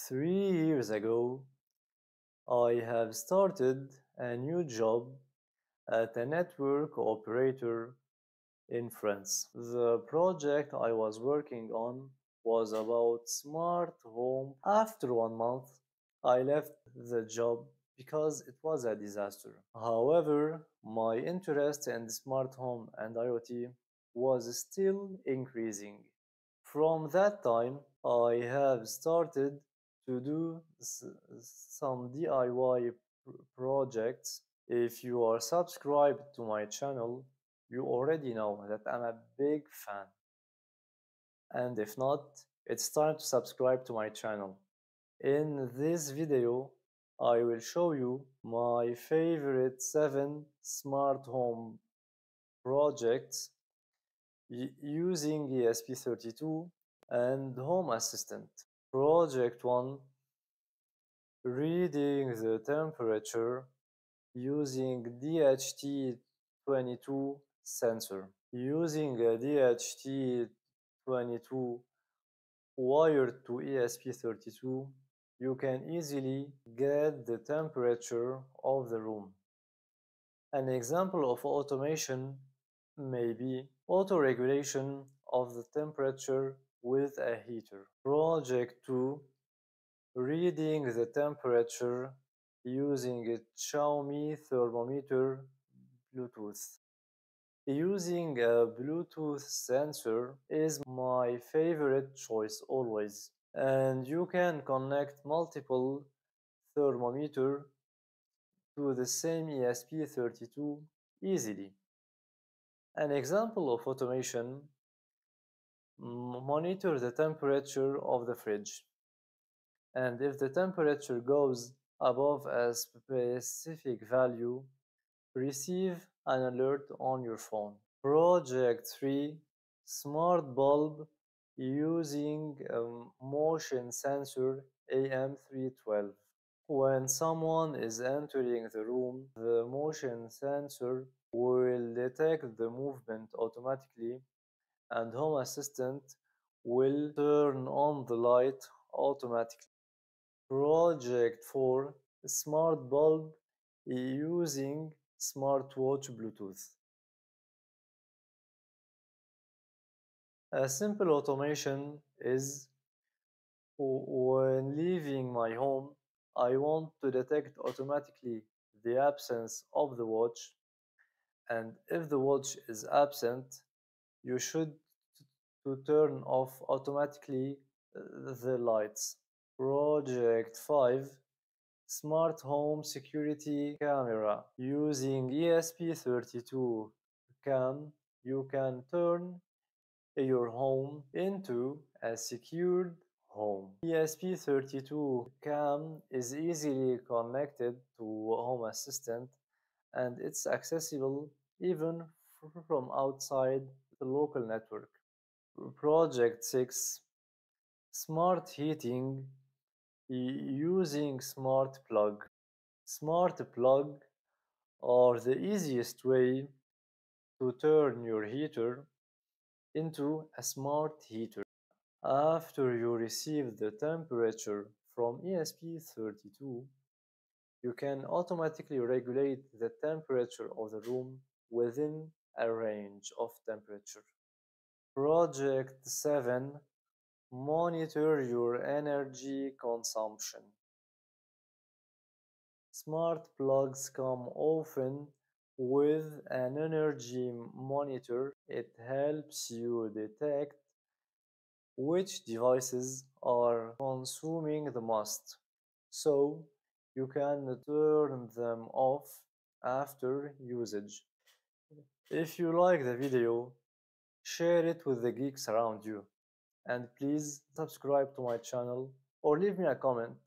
3 years ago, I have started a new job at a network operator in France. The project I was working on was about smart home. After 1 month, I left the job because it was a disaster. However, my interest in smart home and IoT was still increasing. From that time, I have started to do some DIY projects. If you are subscribed to my channel, you already know that I'm a big fan. And if not, it's time to subscribe to my channel. In this video, I will show you my favorite 7 smart home projects using ESP32 and Home Assistant. Project 1: reading the temperature using DHT22 sensor. Using a DHT22 wired to ESP32, you can easily get the temperature of the room. An example of automation may be auto-regulation of the temperature with a heater. Project 2: reading the temperature using a Xiaomi thermometer Bluetooth. Using a Bluetooth sensor is my favorite choice always, and you can connect multiple thermometers to the same ESP32 easily. An example of automation: monitor the temperature of the fridge, and if the temperature goes above a specific value, receive an alert on your phone. Project 3: smart bulb using a motion sensor AM312. When someone is entering the room, the motion sensor will detect the movement automatically, and Home Assistant will turn on the light automatically. Project 4: smart bulb using smartwatch Bluetooth. A simple automation is: when leaving my home, I want to detect automatically the absence of the watch, and if the watch is absent, you should to turn off automatically the lights. Project 5: smart home security camera. Using ESP32 cam, you can turn your home into a secured home. ESP32 cam is easily connected to Home Assistant, and it's accessible even from outside the local network. Project 6: smart heating using smart plug. Smart plug are the easiest way to turn your heater into a smart heater. After you receive the temperature from ESP32, you can automatically regulate the temperature of the room within a range of temperature. Project 7: monitor your energy consumption. Smart plugs come often with an energy monitor. It helps you detect which devices are consuming the most, so you can turn them off after usage. If you like the video, share it with the geeks around you, and please subscribe to my channel or leave me a comment